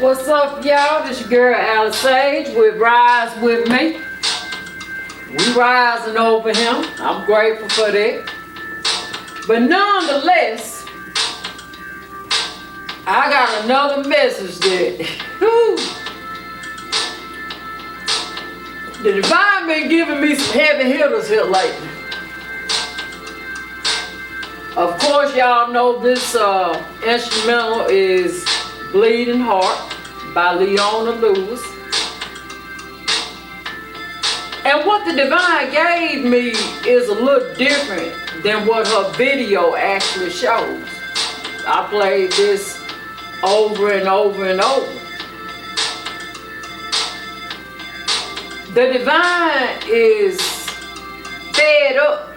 What's up, y'all? This your girl Alice Sage with Rise With Me. We rising over him. I'm grateful for that. But nonetheless, I got another message that the Devine been giving me some heavy hitters here lately. Of course, y'all know this instrumental is Bleeding Heart by Leona Lewis. And what the Devine gave me is a little different than what her video actually shows. I played this over and over and over. The Devine is fed up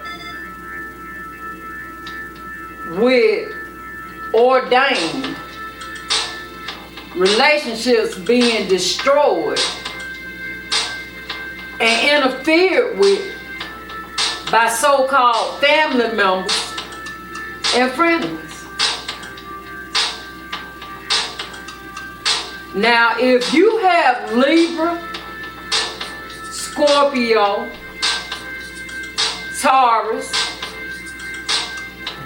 with ordained relationships being destroyed and interfered with by so-called family members and friends. Now, if you have Libra, Scorpio, Taurus,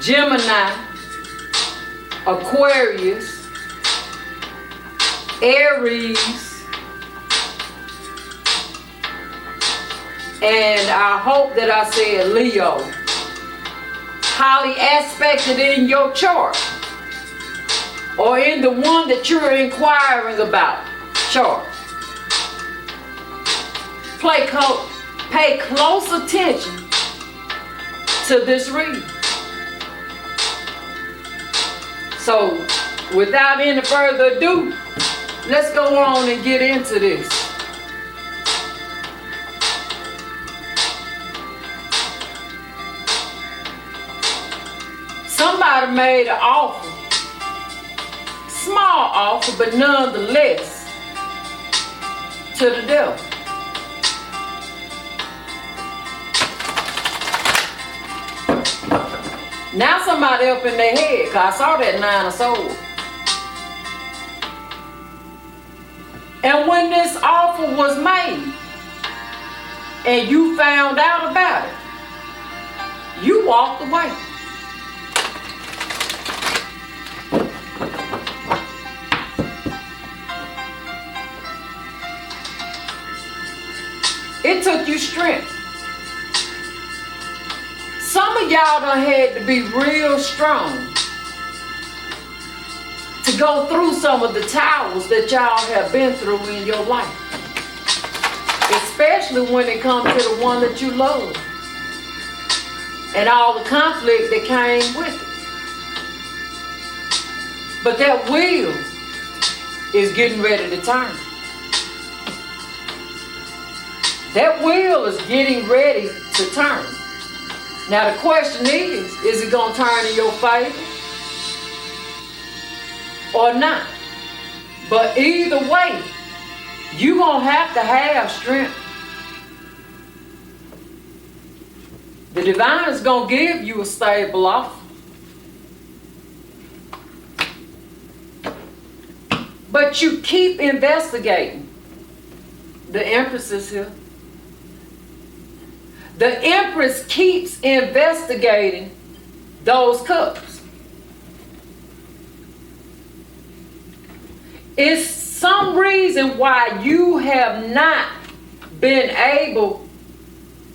Gemini, Aquarius, Aries, and I hope that I said Leo, highly aspected in your chart, or in the one that you're inquiring about chart. Pay close attention to this reading. So, without any further ado, let's go on and get into this. Somebody made an offer, small offer, but nonetheless, to the devil. Now somebody up in their head, because I saw that 9 of Swords. And when this offer was made, and you found out about it, you walked away. It took you strength. Some of y'all done had to be real strong to go through some of the towers that y'all have been through in your life. Especially when it comes to the one that you love. And all the conflict that came with it. But that wheel is getting ready to turn. That wheel is getting ready to turn. Now the question is it going to turn in your favor or not? But either way, you're going to have strength. The Divine is going to give you a stable offer. But you keep investigating. The Empress is here. The Empress keeps investigating those cups. It's some reason why you have not been able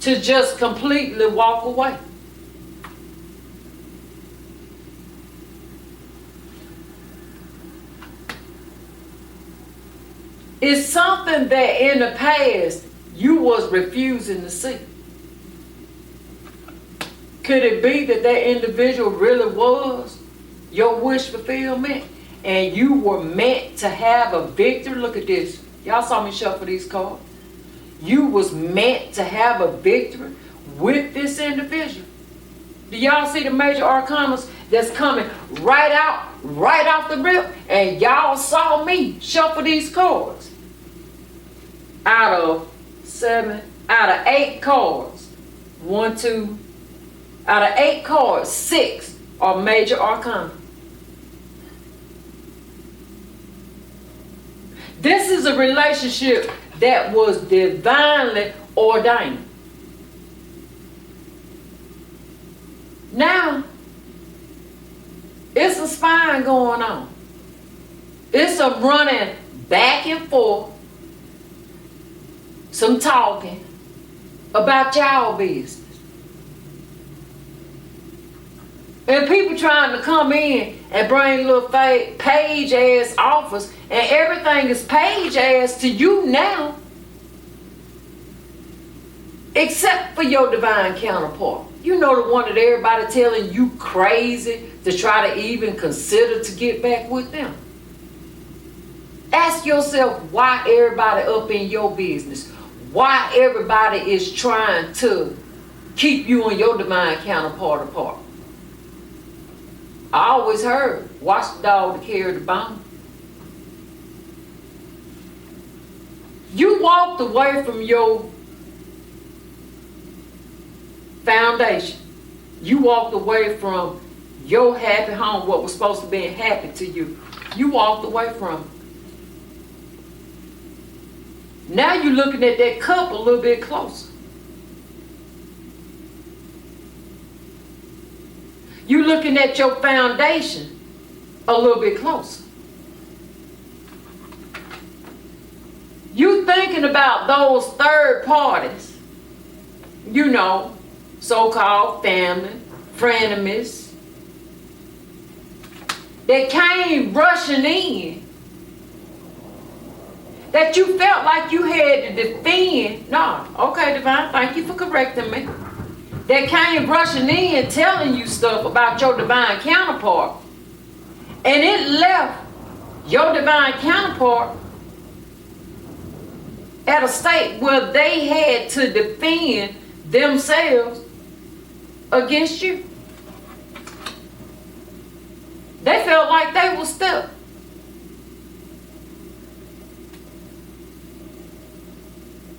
to just completely walk away. It's something that in the past you was refusing to see. Could it be that that individual really was your wish fulfillment and you were meant to have a victory? Look at this. Y'all saw me shuffle these cards. You was meant to have a victory with this individual. Do y'all see the major arcanas that's coming right off the rip? And y'all saw me shuffle these cards. Out of 8 cards, 1, 2, out of 8 cards, 6 are major arcana. This is a relationship that was divinely ordained. Now, it's a spying going on. It's a running back and forth, some talking about y'all business. And people trying to come in and bring little fake page ass offers, and everything is page ass to you now, except for your divine counterpart. You know, the one that everybody telling you crazy to try to even consider to get back with them. Ask yourself why everybody up in your business. Why everybody is trying to keep you and your divine counterpart apart. I always heard, watch the dog to carry the bone. You walked away from your foundation. You walked away from your happy home, what was supposed to be happy to you. You walked away from it. Now you're looking at that cup a little bit closer. You're looking at your foundation a little bit closer. You thinking about those third parties, you know, so-called family, frenemies, that came rushing in, that you felt like you had to defend. No, okay, Devine, thank you for correcting me. That came rushing in telling you stuff about your divine counterpart. And it left your divine counterpart at a state where they had to defend themselves against you. They felt like they were stuck.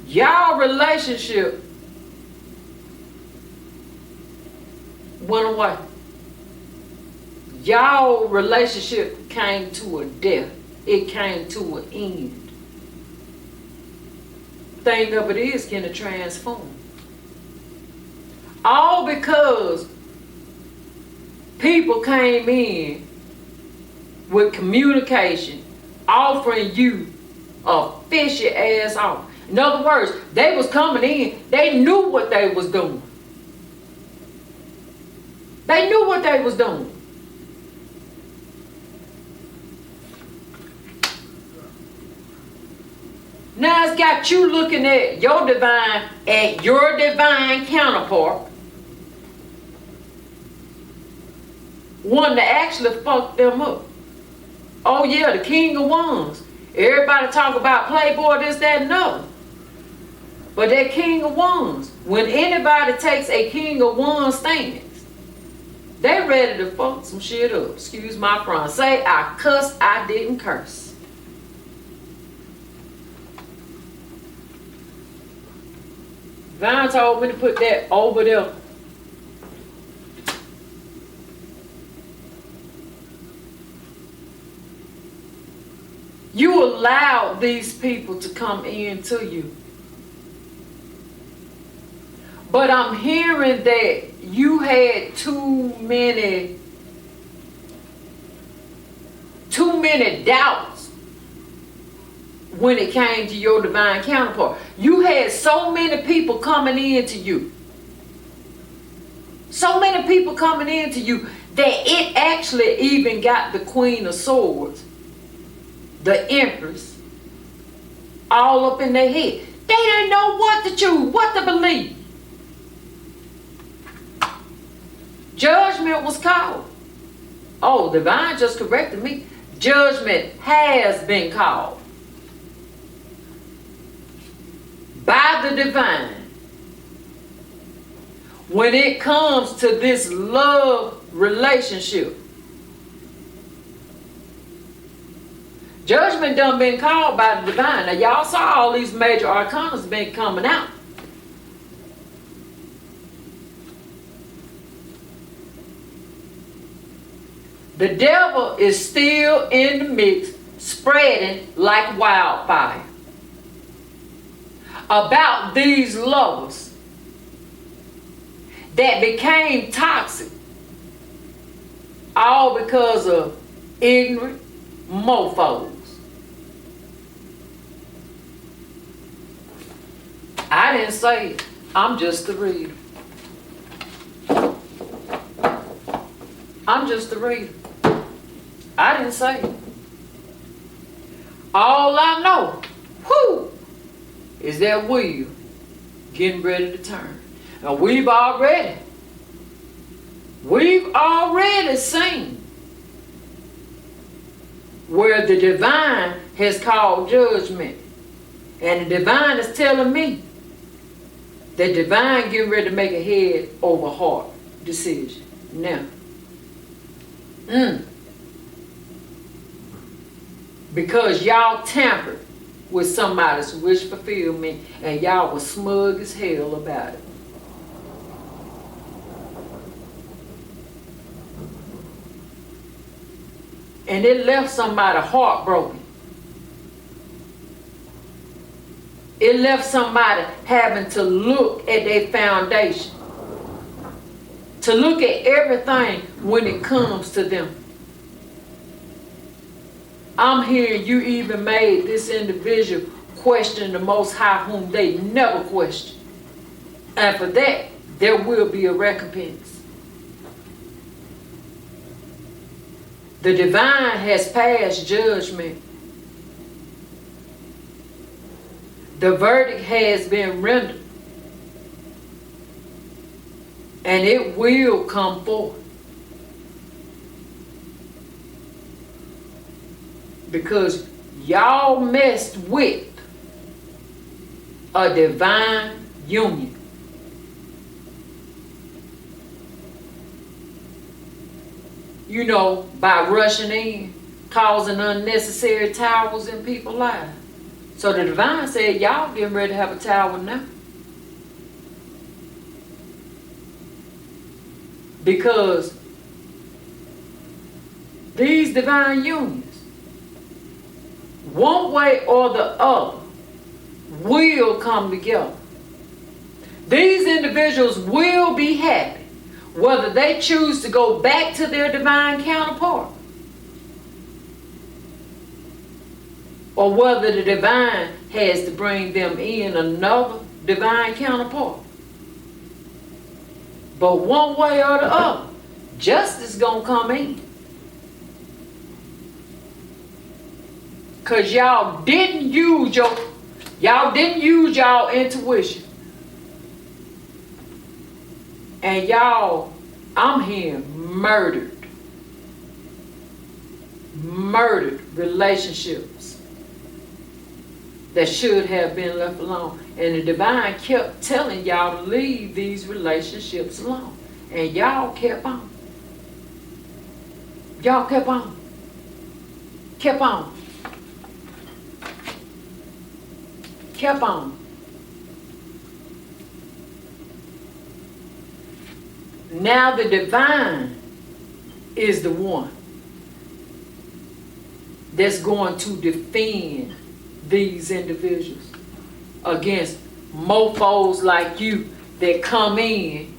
Y'all relationship went away. Y'all relationship came to a death. It came to an end. Thing of it is, can it transform? All because people came in with communication, offering you a fishy ass offer. In other words, they was coming in, they knew what they was doing. They knew what they was doing. Now it's got you looking at your divine counterpart, one to actually fuck them up. Oh yeah, the King of Wands. Everybody talk about Playboy, this, that, and other. But that King of Wands, when anybody takes a King of Wands stance, they ready to fuck some shit up. Excuse my friend. Say I cussed, I didn't curse. Vine told me to put that over there. You allowed these people to come into you. But I'm hearing that you had too many doubts when it came to your divine counterpart. You had so many people coming into you. So many people coming into you that it actually even got the Queen of Swords, the Empress, all up in their head. They didn't know what to choose, what to believe. Judgment was called. Oh, Devine just corrected me. Judgment has been called by the divine. When it comes to this love relationship, judgment done been called by the divine. Now y'all saw all these major arcanas been coming out. The devil is still in the mix, spreading like wildfire. About these lovers that became toxic, all because of ignorant mofos. I didn't say it. I'm just the reader. I'm just the reader. I didn't say it. All I know, is that wheel getting ready to turn. And we've already seen where the divine has called judgment. And the divine is telling me that divine getting ready to make a head over heart decision. Now, because y'all tampered with somebody's wish fulfillment and y'all was smug as hell about it. And it left somebody heartbroken. It left somebody having to look at their foundation. To look at everything when it comes to them. I'm hearing you even made this individual question the Most High whom they never questioned. And for that, there will be a recompense. The divine has passed judgment. The verdict has been rendered. And it will come forth. Because y'all messed with a divine union. You know, by rushing in, causing unnecessary towers in people's lives. So the divine said, y'all getting ready to have a tower now. Because these divine unions, one way or the other, will come together. These individuals will be happy, whether they choose to go back to their divine counterpart, or whether the divine has to bring them in another divine counterpart. But one way or the other, justice gonna come in. Cause y'all didn't use y'all intuition. And y'all, I'm hearing murdered relationships that should have been left alone. And the divine kept telling y'all to leave these relationships alone. And y'all kept on. Y'all kept on. Kept on. Kept on. Now the divine is the one that's going to defend these individuals against mofos like you that come in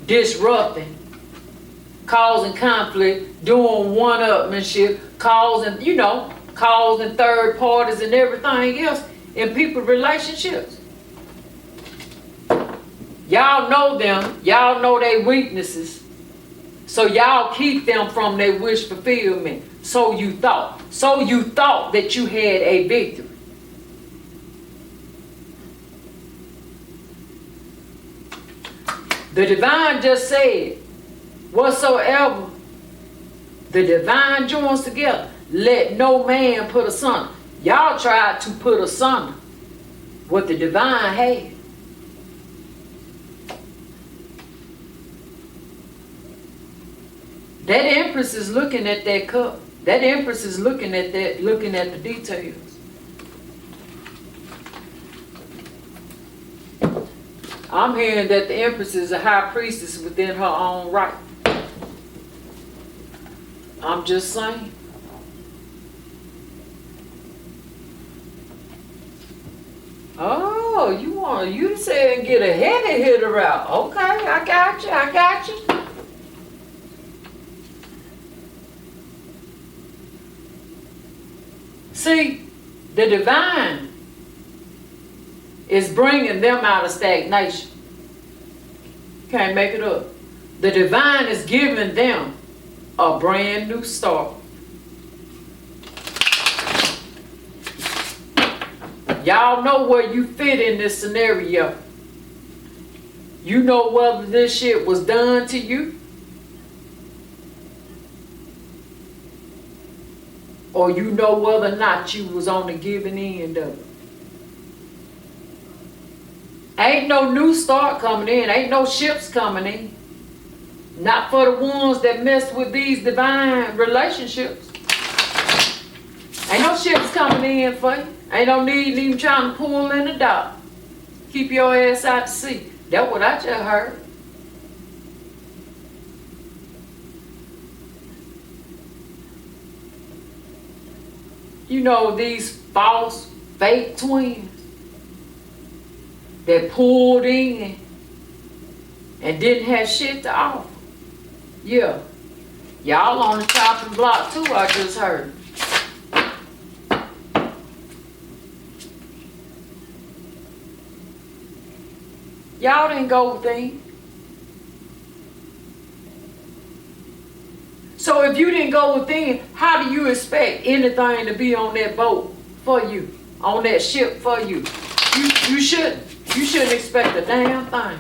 disrupting, causing conflict, doing one-upmanship, causing third parties and everything else in people's relationships. Y'all know them, y'all know their weaknesses, so y'all keep them from their wish fulfillment. So you thought that you had a victory. The divine just said, whatsoever the divine joins together, let no man put asunder. Y'all tried to put asunder what the divine had. That Empress is looking at that cup. That Empress is looking at the details. I'm hearing that the Empress is a high priestess within her own right. I'm just saying. Oh, you said get a heavy hitter out. Okay, I got you. See, the divine is bringing them out of stagnation. Can't make it up. The divine is giving them a brand new start. Y'all know where you fit in this scenario. You know whether this shit was done to you, or you know whether or not you was on the giving end of it. Ain't no new start coming in. Ain't no ships coming in. Not for the ones that mess with these divine relationships. Ain't no ships coming in for you. Ain't no need even trying to pull in the dock. Keep your ass out to sea. That's what I just heard. You know, these false, fake twins that pulled in and didn't have shit to offer. Yeah. Y'all on the chopping block too, I just heard. Y'all didn't go within. So if you didn't go within, how do you expect anything to be on that boat for you? On that ship for you? You shouldn't. You shouldn't expect a damn thing.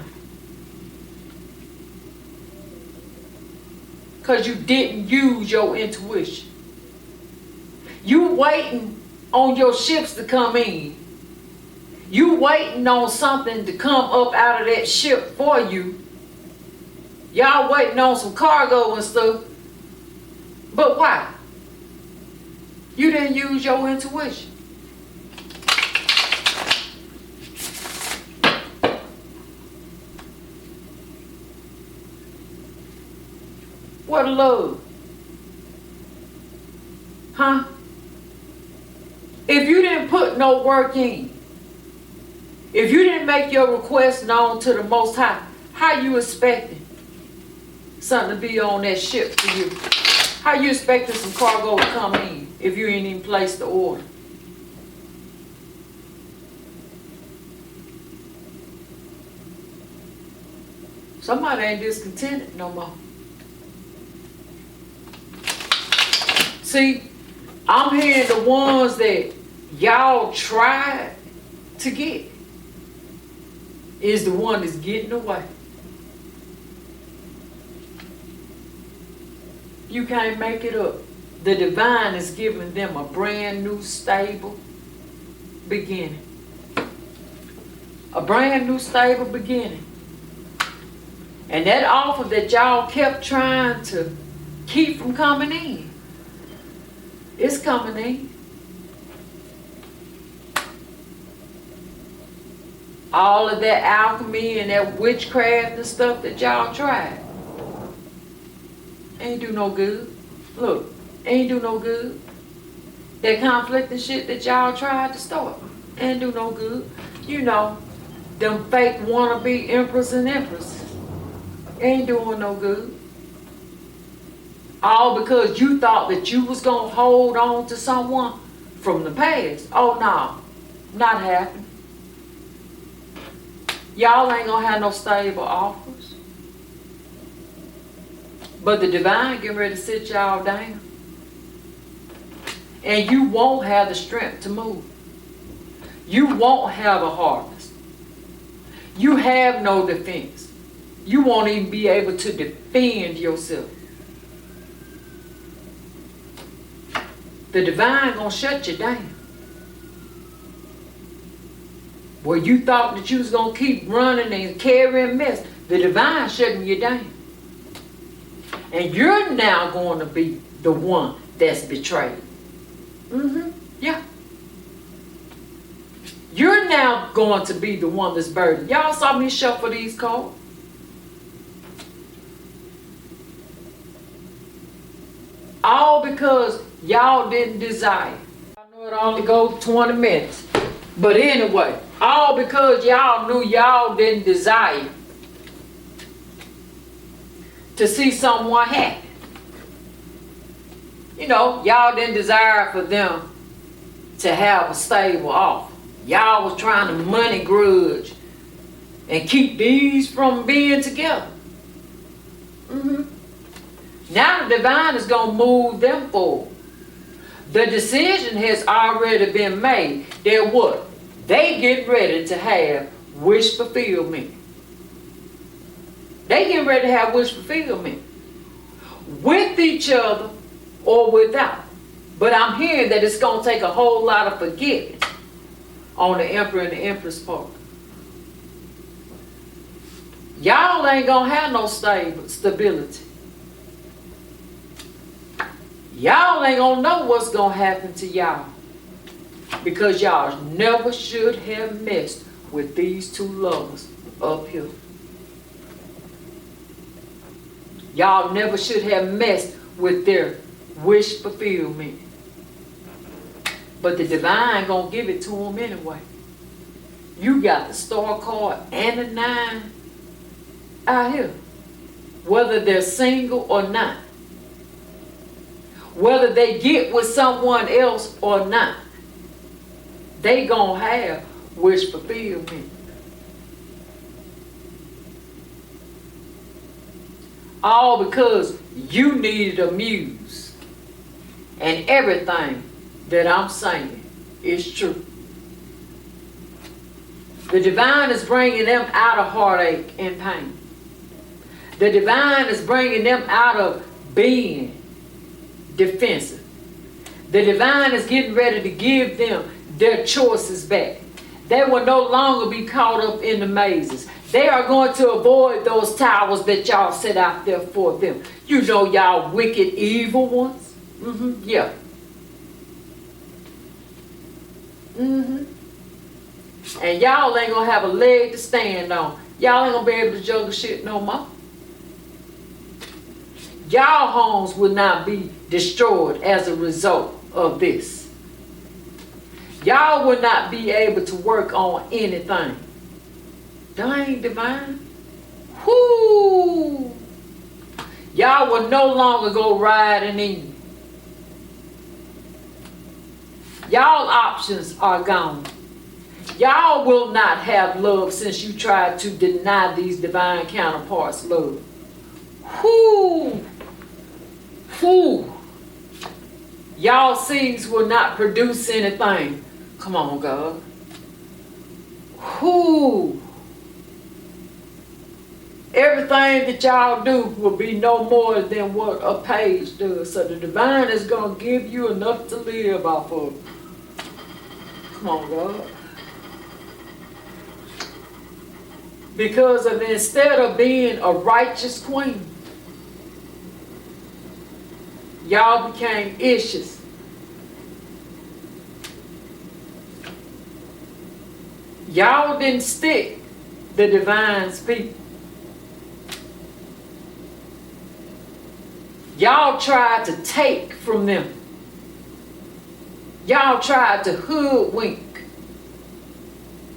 Because you didn't use your intuition. You waiting on your ships to come in. You waiting on something to come up out of that ship for you. Y'all waiting on some cargo and stuff. But why? You didn't use your intuition. What a love. Huh? If you didn't put no work in, if you didn't make your request known to the Most High, how you expecting something to be on that ship for you? How you expecting some cargo to come in if you ain't even placed the order? Somebody ain't discontented no more. See, I'm hearing the ones that y'all tried to get is the one that's getting away. You can't make it up. The divine is giving them a brand new stable beginning. A brand new stable beginning. And that offer that y'all kept trying to keep from coming in, it's coming in. All of that alchemy and that witchcraft and stuff that y'all tried ain't do no good. Look, ain't do no good. That conflict and shit that y'all tried to start ain't do no good. You know, them fake wannabe emperors and empresses ain't doing no good. All because you thought that you was gonna hold on to someone from the past. Oh no, not happening. Y'all ain't gonna have no stable offers. But the divine getting ready to sit y'all down. And you won't have the strength to move. You won't have a harvest. You have no defense. You won't even be able to defend yourself. The divine gonna shut you down. Where you thought that you was gonna keep running and carrying mess, the divine shutting you down. And you're now going to be the one that's betrayed. Yeah. You're now going to be the one that's burdened. Y'all saw me shuffle these cards. All because y'all didn't desire. I know it only goes 20 minutes. But anyway, All because y'all knew y'all didn't desire to see someone happy. You know, y'all didn't desire for them to have a stable offer. Y'all was trying to money grudge and keep these from being together. Now the divine is going to move them forward. The decision has already been made. They're what? They get ready to have wish fulfillment. They getting ready to have wish fulfillment. With each other or without. But I'm hearing that it's going to take a whole lot of forgiveness on the Emperor and the Empress part. Y'all ain't going to have no stability. Y'all ain't going to know what's going to happen to y'all. Because y'all never should have messed with these two lovers up here. Y'all never should have messed with their wish fulfillment. But the divine gonna give it to them anyway. You got the star card and the 9 out here. Whether they're single or not. Whether they get with someone else or not. They gonna have wish fulfillment. All because you needed a muse. And everything that I'm saying is true. The divine is bringing them out of heartache and pain. The divine is bringing them out of being defensive. The divine is getting ready to give them their choices back. They will no longer be caught up in the mazes. They are going to avoid those towers that y'all set out there for them. You know y'all wicked, evil ones. Yeah. And y'all ain't gonna have a leg to stand on. Y'all ain't gonna be able to juggle shit no more. Y'all homes will not be destroyed as a result of this. Y'all will not be able to work on anything. Dang, divine. Whoo! Y'all will no longer go riding in. Y'all options are gone. Y'all will not have love since you tried to deny these divine counterparts love. Whoo! Whoo! Y'all seeds will not produce anything. Come on, God. Whoo! Everything that y'all do will be no more than what a page does. So the divine is going to give you enough to live off of. Come on, God. Because of instead of being a righteous queen, y'all became issues. Y'all didn't stick the divine's people. Y'all tried to take from them. Y'all tried to hoodwink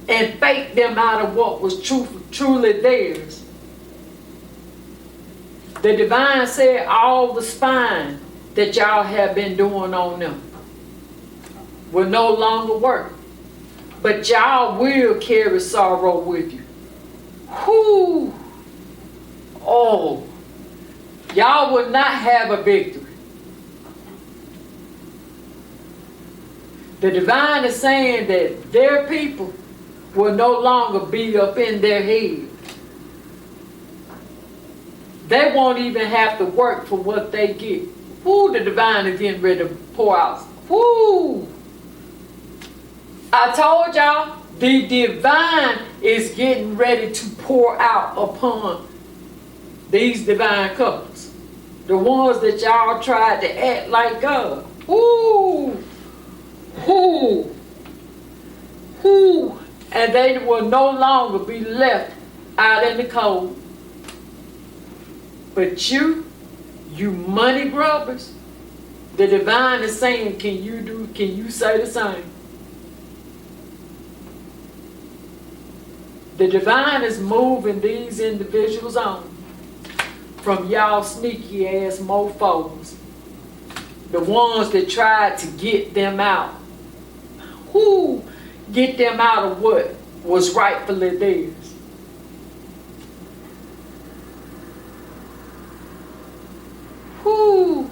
and fake them out of what was truly theirs. The divine said all the spying that y'all have been doing on them will no longer work. But y'all will carry sorrow with you. Whoo! Oh! Y'all will not have a victory. The divine is saying that their people will no longer be up in their head. They won't even have to work for what they get. Whoo, the divine is getting ready to pour out. Whoo! I told y'all, the divine is getting ready to pour out upon these divine couples. The ones that y'all tried to act like God. Whoo! Whoo! Whoo! And they will no longer be left out in the cold. But you money grubbers, the divine is saying, can you say the same? The divine is moving these individuals on from y'all sneaky ass mofos. The ones that tried to get them out. Who get them out of what was rightfully theirs? Who?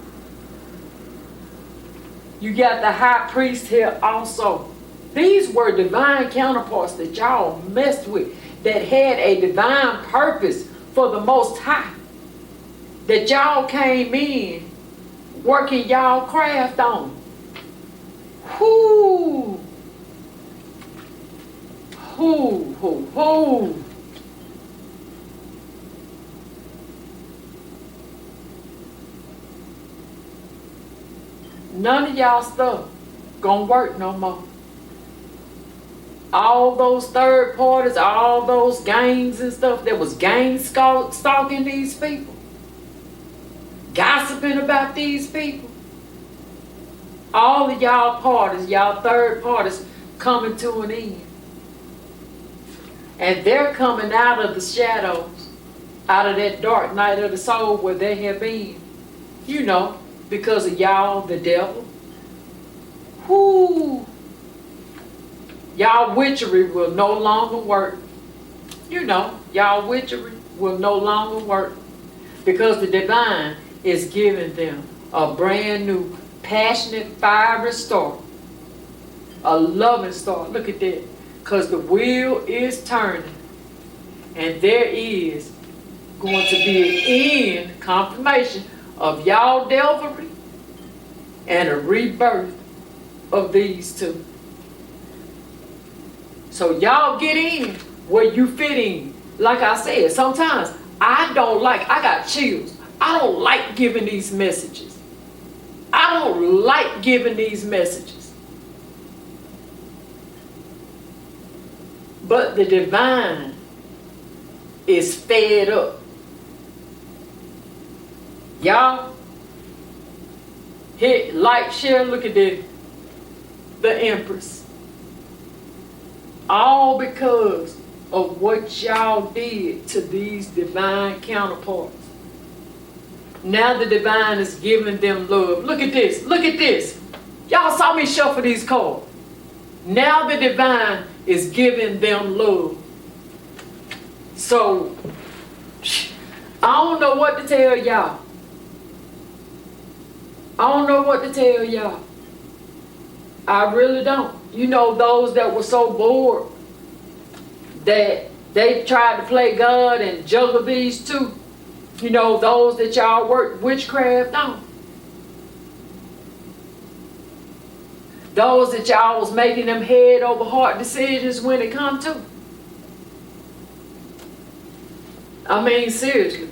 You got the high priest here also. These were divine counterparts that y'all messed with, that had a divine purpose for the Most High, that y'all came in working y'all craft on. Whoo! Who? None of y'all stuff gonna work no more. All those third parties, all those gangs and stuff that was gang stalking these people, gossiping about these people. All of y'all parties, y'all third parties coming to an end. And they're coming out of the shadows, out of that dark night of the soul where they have been. You know, because of y'all, the devil. Whoo! Y'all witchery will no longer work. You know, y'all witchery will no longer work because the divine is giving them a brand new, passionate, fiery star. A loving star. Look at that. Because the wheel is turning. And there is going to be an end, confirmation of y'all devilry and a rebirth of these two. So y'all get in where you fit in. Like I said, sometimes I got chills. I don't like giving these messages. I don't like giving these messages. But the divine is fed up. Y'all hit like, share, look at the Empress. All because of what y'all did to these divine counterparts. Now the divine is giving them love. Look at this. Look at this. Y'all saw me shuffle these cards. Now the divine is giving them love. So, I don't know what to tell y'all. I don't know what to tell y'all. I really don't. You know, those that were so bored that they tried to play God and juggle these two. You know, those that y'all worked witchcraft on. Those that y'all was making them head over heart decisions when it come to. I mean, seriously.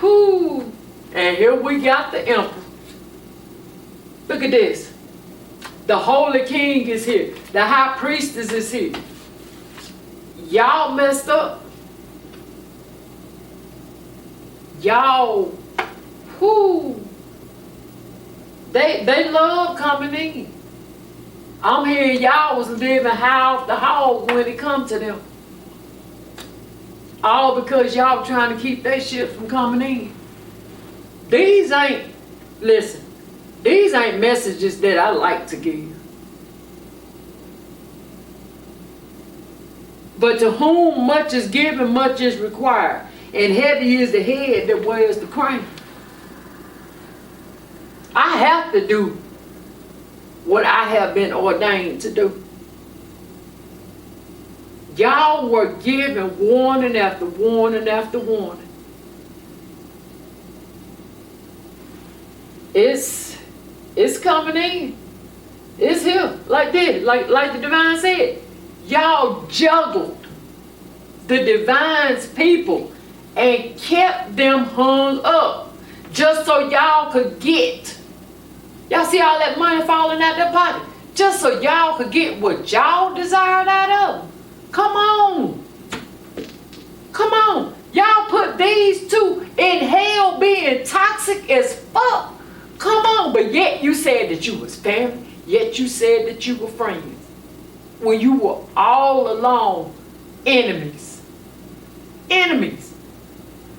Whoo! And here we got the Emperor. Look at this. The Holy King is here. The High Priestess is here. Y'all messed up. Y'all, whoo. They love coming in. I'm hearing y'all was living high off the hog when it come to them. All because y'all trying to keep that shit from coming in. These ain't, listen, these ain't messages that I like to give. But to whom much is given, much is required. And heavy is the head that wears the crown. I have to do what I have been ordained to do. Y'all were given warning after warning after warning. It's coming in. It's here. Like this. Like the divine said. Y'all juggled the divine's people and kept them hung up just so y'all could get. Y'all see all that money falling out their pocket? Just so y'all could get what y'all desired out of them. Come on. Come on. Y'all put these two in hell being toxic as fuck. Come on. But yet you said that you was family. Yet you said that you were friends. When you were all alone enemies. Enemies.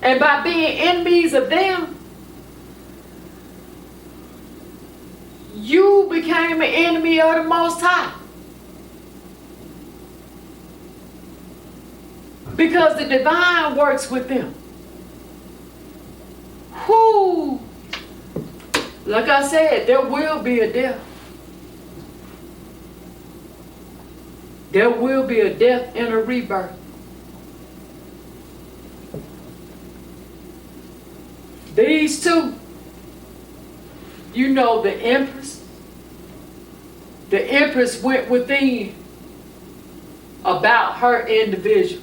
And by being enemies of them, you became an enemy of the Most High. Because the divine works with them. Whoo! Like I said, there will be a death. There will be a death and a rebirth. These two, you know, the Empress. The Empress went within about her individual.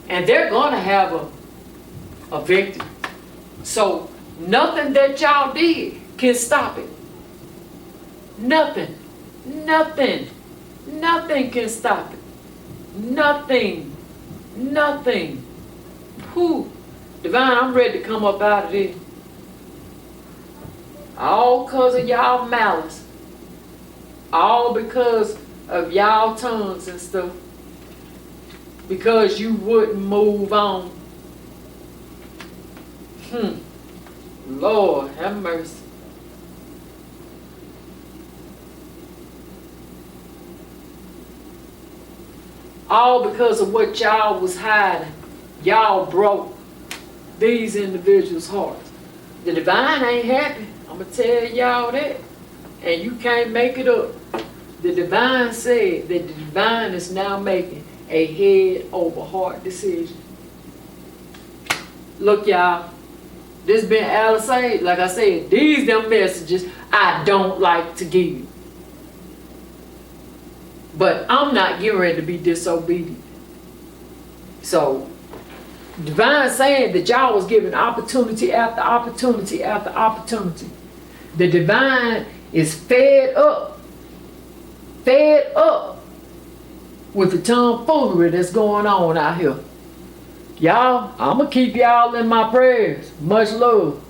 And they're going to have a victory. So nothing that y'all did can stop it. Nothing. Nothing. Nothing can stop it. Nothing. Nothing. Whew. Divine, I'm ready to come up out of this. All because of y'all malice. All because of y'all tongues and stuff. Because you wouldn't move on. Lord, have mercy. All because of what y'all was hiding. Y'all broke these individuals' hearts. The divine ain't happy. I'm going to tell y'all that. And you can't make it up. The divine said that the divine is now making a head over heart decision. Look, y'all. This been Alice. Like I said, these them messages I don't like to give you. But I'm not getting ready to be disobedient. So, divine saying that y'all was given opportunity after opportunity after opportunity. The divine is fed up with the tomfoolery that's going on out here. Y'all, I'm going to keep y'all in my prayers. Much love.